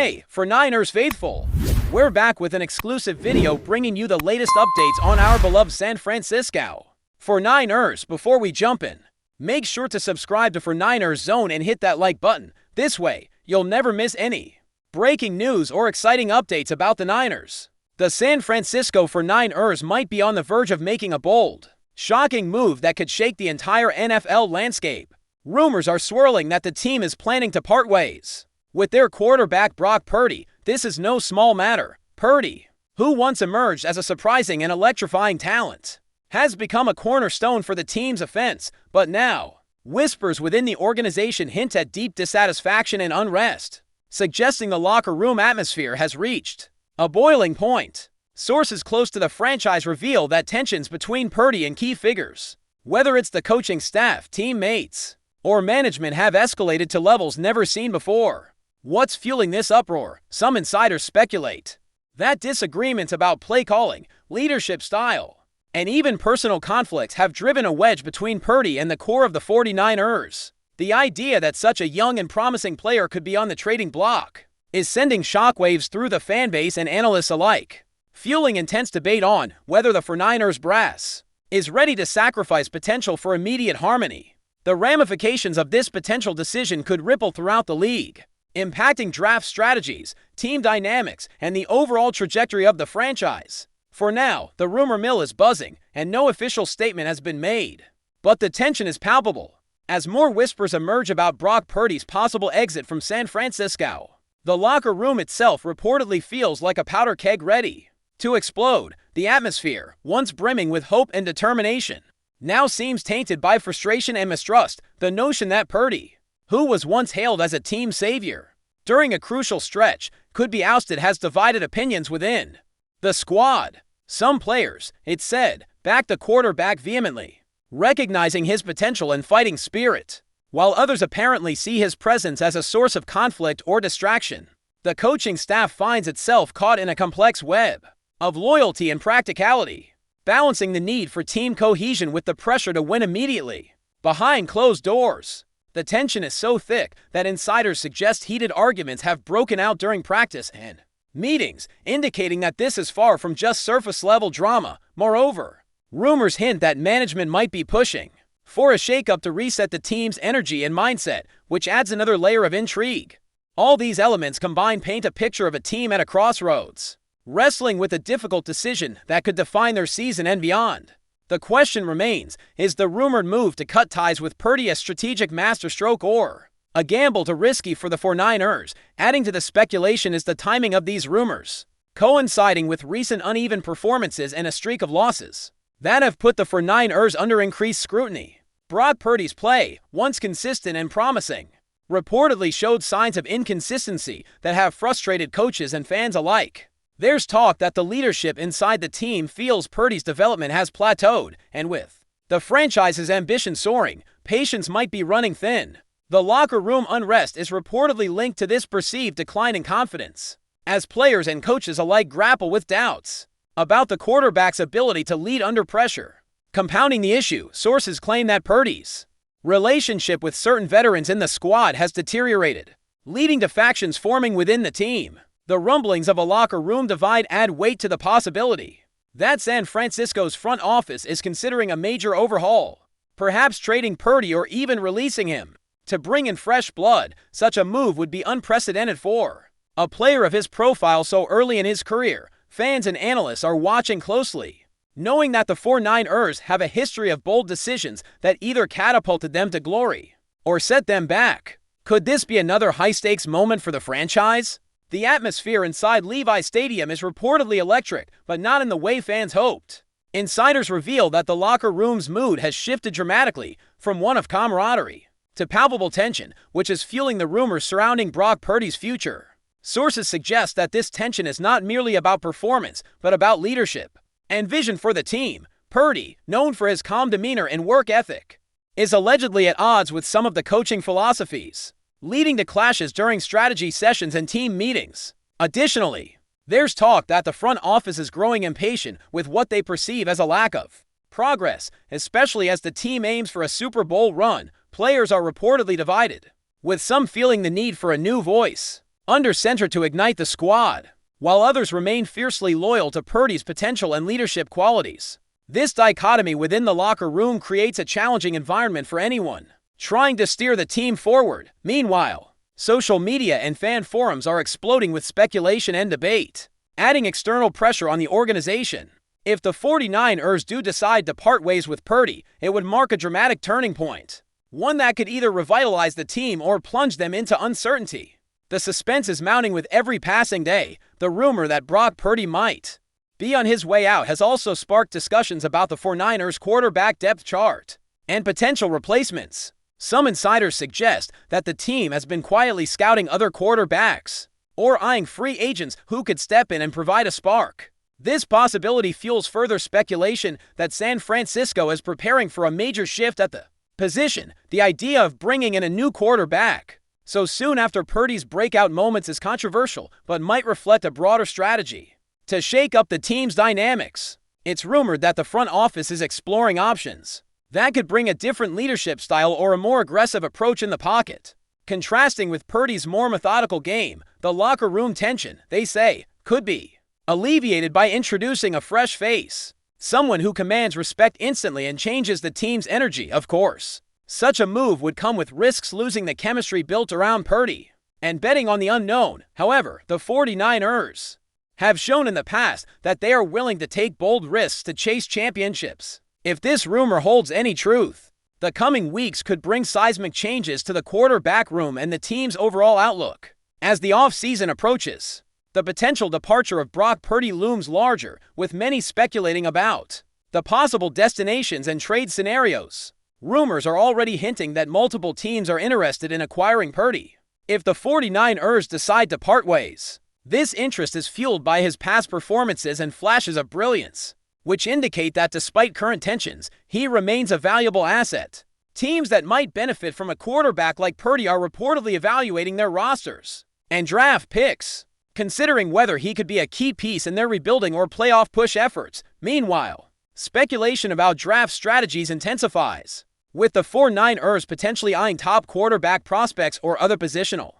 Hey, for Niners faithful! We're back with an exclusive video bringing you the latest updates on our beloved San Francisco. For Niners, before we jump in, make sure to subscribe to For Niners Zone and hit that like button. This way, you'll never miss any breaking news or exciting updates about the Niners. The San Francisco 49ers might be on the verge of making a bold, shocking move that could shake the entire NFL landscape. Rumors are swirling that the team is planning to part ways with their quarterback Brock Purdy. This is no small matter. Purdy, who once emerged as a surprising and electrifying talent, has become a cornerstone for the team's offense, but now, whispers within the organization hint at deep dissatisfaction and unrest, suggesting the locker room atmosphere has reached a boiling point. Sources close to the franchise reveal that tensions between Purdy and key figures, whether it's the coaching staff, teammates, or management, have escalated to levels never seen before. What's fueling this uproar? Some insiders speculate that disagreements about play calling, leadership style, and even personal conflicts have driven a wedge between Purdy and the core of the 49ers. The idea that such a young and promising player could be on the trading block is sending shockwaves through the fanbase and analysts alike, fueling intense debate on whether the 49ers brass is ready to sacrifice potential for immediate harmony. The ramifications of this potential decision could ripple throughout the league, impacting draft strategies, team dynamics, and the overall trajectory of the franchise. For now, the rumor mill is buzzing, and no official statement has been made. But the tension is palpable as more whispers emerge about Brock Purdy's possible exit from San Francisco. The locker room itself reportedly feels like a powder keg ready to explode. The atmosphere, once brimming with hope and determination, now seems tainted by frustration and mistrust. The notion that Purdy, who was once hailed as a team savior during a crucial stretch, could be ousted has divided opinions within the squad. Some players, it's said, back the quarterback vehemently, recognizing his potential and fighting spirit, while others apparently see his presence as a source of conflict or distraction. The coaching staff finds itself caught in a complex web of loyalty and practicality, balancing the need for team cohesion with the pressure to win immediately. Behind closed doors, the tension is so thick that insiders suggest heated arguments have broken out during practice and meetings, indicating that this is far from just surface-level drama. Moreover, rumors hint that management might be pushing for a shakeup to reset the team's energy and mindset, which adds another layer of intrigue. All these elements combined paint a picture of a team at a crossroads, wrestling with a difficult decision that could define their season and beyond. The question remains, is the rumored move to cut ties with Purdy a strategic masterstroke or a gamble too risky for the 49ers? Adding to the speculation is the timing of these rumors, coinciding with recent uneven performances and a streak of losses that have put the 49ers under increased scrutiny. Brock Purdy's play, once consistent and promising, reportedly showed signs of inconsistency that have frustrated coaches and fans alike. There's talk that the leadership inside the team feels Purdy's development has plateaued, and with the franchise's ambition soaring, patience might be running thin. The locker room unrest is reportedly linked to this perceived decline in confidence, as players and coaches alike grapple with doubts about the quarterback's ability to lead under pressure. Compounding the issue, sources claim that Purdy's relationship with certain veterans in the squad has deteriorated, leading to factions forming within the team. The rumblings of a locker room divide add weight to the possibility that San Francisco's front office is considering a major overhaul, perhaps trading Purdy or even releasing him to bring in fresh blood. Such a move would be unprecedented for a player of his profile so early in his career. Fans and analysts are watching closely, knowing that the 49ers have a history of bold decisions that either catapulted them to glory or set them back. Could this be another high-stakes moment for the franchise? The atmosphere inside Levi Stadium is reportedly electric, but not in the way fans hoped. Insiders reveal that the locker room's mood has shifted dramatically from one of camaraderie to palpable tension, which is fueling the rumors surrounding Brock Purdy's future. Sources suggest that this tension is not merely about performance, but about leadership and vision for the team. Purdy, known for his calm demeanor and work ethic, is allegedly at odds with some of the coaching philosophies, leading to clashes during strategy sessions and team meetings. Additionally, there's talk that the front office is growing impatient with what they perceive as a lack of progress, especially as the team aims for a Super Bowl run. Players are reportedly divided, with some feeling the need for a new voice under center to ignite the squad, while others remain fiercely loyal to Purdy's potential and leadership qualities. This dichotomy within the locker room creates a challenging environment for anyone trying to steer the team forward. Meanwhile, social media and fan forums are exploding with speculation and debate, adding external pressure on the organization. If the 49ers do decide to part ways with Purdy, it would mark a dramatic turning point, one that could either revitalize the team or plunge them into uncertainty. The suspense is mounting with every passing day. The rumor that Brock Purdy might be on his way out has also sparked discussions about the 49ers quarterback depth chart and potential replacements. Some insiders suggest that the team has been quietly scouting other quarterbacks or eyeing free agents who could step in and provide a spark. This possibility fuels further speculation that San Francisco is preparing for a major shift at the position. The idea of bringing in a new quarterback so soon after Purdy's breakout moments is controversial, but might reflect a broader strategy to shake up the team's dynamics. It's rumored that the front office is exploring options that could bring a different leadership style or a more aggressive approach in the pocket. Contrasting with Purdy's more methodical game, the locker room tension, they say, could be alleviated by introducing a fresh face, someone who commands respect instantly and changes the team's energy. Of course, such a move would come with risks losing the chemistry built around Purdy and betting on the unknown. However, the 49ers have shown in the past that they are willing to take bold risks to chase championships. If this rumor holds any truth, the coming weeks could bring seismic changes to the quarterback room and the team's overall outlook. As the offseason approaches, the potential departure of Brock Purdy looms larger, with many speculating about the possible destinations and trade scenarios. Rumors are already hinting that multiple teams are interested in acquiring Purdy. If the 49ers decide to part ways, this interest is fueled by his past performances and flashes of brilliance, which indicate that despite current tensions, he remains a valuable asset. Teams that might benefit from a quarterback like Purdy are reportedly evaluating their rosters and draft picks, considering whether he could be a key piece in their rebuilding or playoff push efforts. Meanwhile, speculation about draft strategies intensifies, with the 49ers potentially eyeing top quarterback prospects or other positional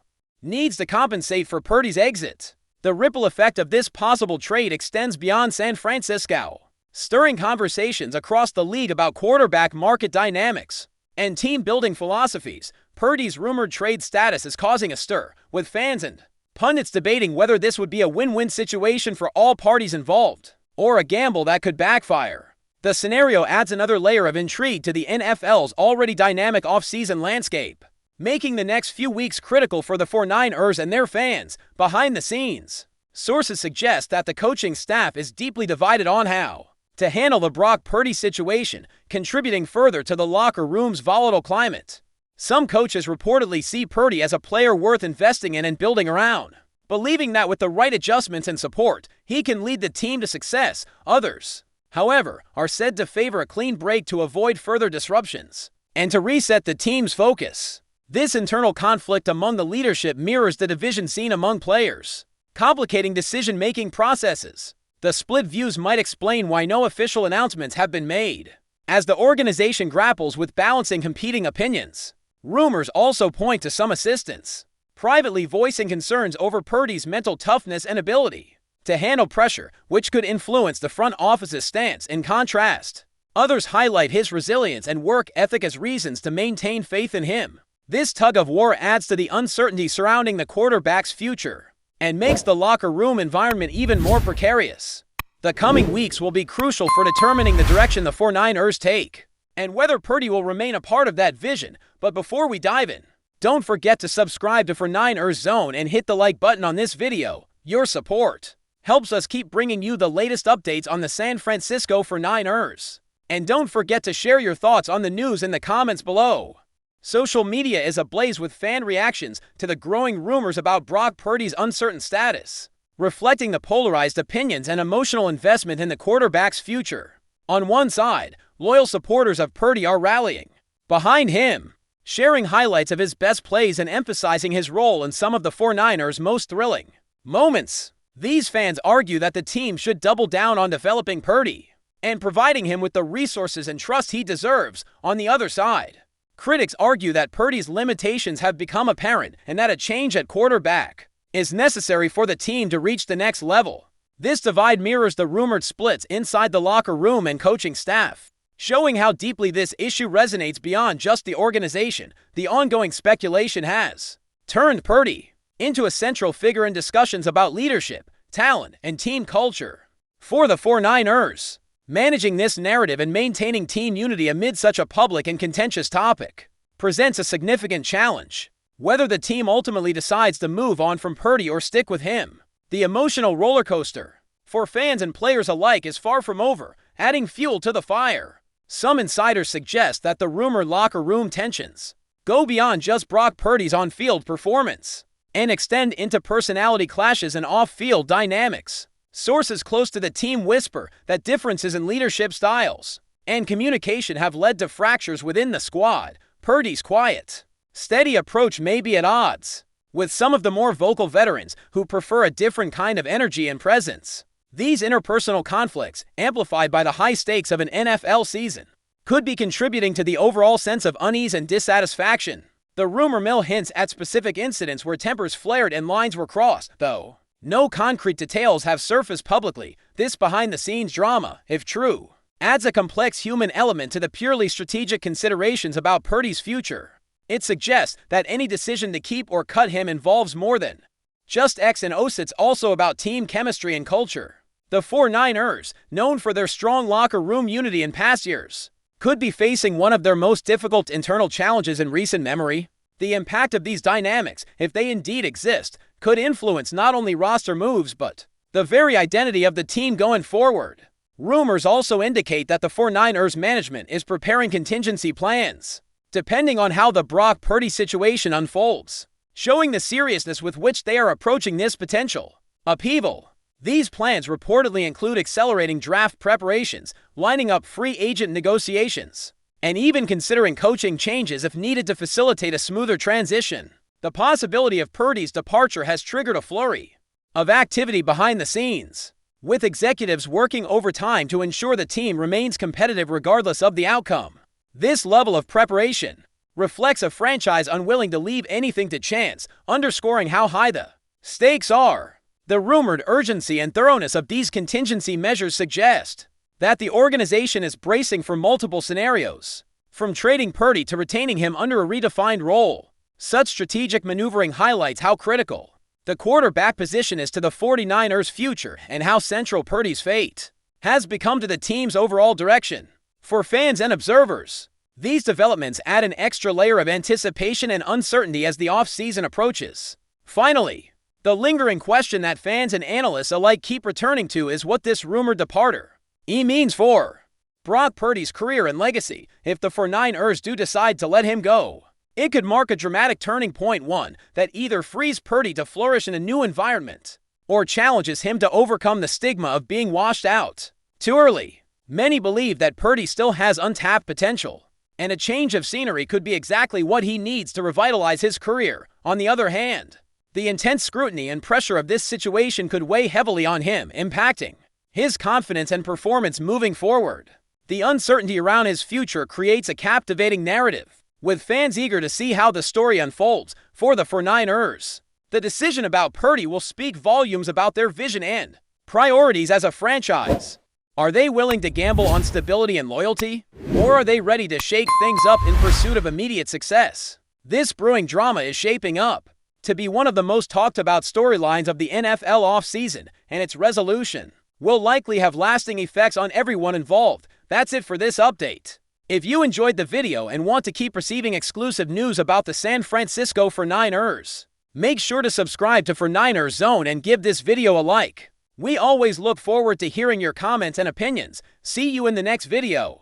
needs to compensate for Purdy's exit. The ripple effect of this possible trade extends beyond San Francisco, stirring conversations across the league about quarterback market dynamics and team-building philosophies. Purdy's rumored trade status is causing a stir, with fans and pundits debating whether this would be a win-win situation for all parties involved, or a gamble that could backfire. The scenario adds another layer of intrigue to the NFL's already dynamic offseason landscape, making the next few weeks critical for the 49ers and their fans. Behind the scenes, sources suggest that the coaching staff is deeply divided on how to handle the Brock Purdy situation, contributing further to the locker room's volatile climate. Some coaches reportedly see Purdy as a player worth investing in and building around, believing that with the right adjustments and support, he can lead the team to success. Others, however, are said to favor a clean break to avoid further disruptions and to reset the team's focus. This internal conflict among the leadership mirrors the division seen among players, complicating decision-making processes. The split views might explain why no official announcements have been made, as the organization grapples with balancing competing opinions. Rumors also point to some assistants privately voicing concerns over Purdy's mental toughness and ability to handle pressure, which could influence the front office's stance. In contrast, others highlight his resilience and work ethic as reasons to maintain faith in him. This tug-of-war adds to the uncertainty surrounding the quarterback's future and makes the locker room environment even more precarious. The coming weeks will be crucial for determining the direction the 49ers take and whether Purdy will remain a part of that vision. But before we dive in, don't forget to subscribe to 49ers Zone and hit the like button on this video. Your support helps us keep bringing you the latest updates on the San Francisco 49ers. And don't forget to share your thoughts on the news in the comments below. Social media is ablaze with fan reactions to the growing rumors about Brock Purdy's uncertain status, reflecting the polarized opinions and emotional investment in the quarterback's future. On one side, loyal supporters of Purdy are rallying behind him, sharing highlights of his best plays and emphasizing his role in some of the 49ers' most thrilling moments. These fans argue that the team should double down on developing Purdy and providing him with the resources and trust he deserves. On the other side, critics argue that Purdy's limitations have become apparent and that a change at quarterback is necessary for the team to reach the next level. This divide mirrors the rumored splits inside the locker room and coaching staff, showing how deeply this issue resonates beyond just the organization. The ongoing speculation has turned Purdy into a central figure in discussions about leadership, talent, and team culture. For the 49ers, managing this narrative and maintaining team unity amid such a public and contentious topic presents a significant challenge. Whether the team ultimately decides to move on from Purdy or stick with him, the emotional roller coaster for fans and players alike is far from over, adding fuel to the fire. Some insiders suggest that the rumored locker room tensions go beyond just Brock Purdy's on-field performance and extend into personality clashes and off-field dynamics. Sources close to the team whisper that differences in leadership styles and communication have led to fractures within the squad. Purdy's quiet, steady approach may be at odds with some of the more vocal veterans who prefer a different kind of energy and presence. These interpersonal conflicts, amplified by the high stakes of an NFL season, could be contributing to the overall sense of unease and dissatisfaction. The rumor mill hints at specific incidents where tempers flared and lines were crossed, though no concrete details have surfaced publicly. This behind-the-scenes drama, if true, adds a complex human element to the purely strategic considerations about Purdy's future. It suggests that any decision to keep or cut him involves more than just X and O's. It's also about team chemistry and culture. The 49ers, known for their strong locker room unity in past years, could be facing one of their most difficult internal challenges in recent memory. The impact of these dynamics, if they indeed exist, could influence not only roster moves but the very identity of the team going forward. Rumors also indicate that the 49ers management is preparing contingency plans, depending on how the Brock Purdy situation unfolds, showing the seriousness with which they are approaching this potential upheaval. These plans reportedly include accelerating draft preparations, lining up free agent negotiations, and even considering coaching changes if needed to facilitate a smoother transition. The possibility of Purdy's departure has triggered a flurry of activity behind the scenes, with executives working overtime to ensure the team remains competitive regardless of the outcome. This level of preparation reflects a franchise unwilling to leave anything to chance, underscoring how high the stakes are. The rumored urgency and thoroughness of these contingency measures suggest that the organization is bracing for multiple scenarios, from trading Purdy to retaining him under a redefined role. Such strategic maneuvering highlights how critical the quarterback position is to the 49ers' future and how central Purdy's fate has become to the team's overall direction. For fans and observers, these developments add an extra layer of anticipation and uncertainty as the offseason approaches. Finally, the lingering question that fans and analysts alike keep returning to is what this rumored departure means for Brock Purdy's career and legacy. If the 49ers do decide to let him go, it could mark a dramatic turning point, one that either frees Purdy to flourish in a new environment or challenges him to overcome the stigma of being washed out too early. Many believe that Purdy still has untapped potential, and a change of scenery could be exactly what he needs to revitalize his career. On the other hand, the intense scrutiny and pressure of this situation could weigh heavily on him, impacting his confidence and performance moving forward. The uncertainty around his future creates a captivating narrative, with fans eager to see how the story unfolds. For the 49ers, the decision about Purdy will speak volumes about their vision and priorities as a franchise. Are they willing to gamble on stability and loyalty, or are they ready to shake things up in pursuit of immediate success? This brewing drama is shaping up to be one of the most talked about storylines of the NFL offseason, and its resolution will likely have lasting effects on everyone involved. That's it for this update. If you enjoyed the video and want to keep receiving exclusive news about the San Francisco 49ers, make sure to subscribe to 49ers Zone and give this video a like. We always look forward to hearing your comments and opinions. See you in the next video.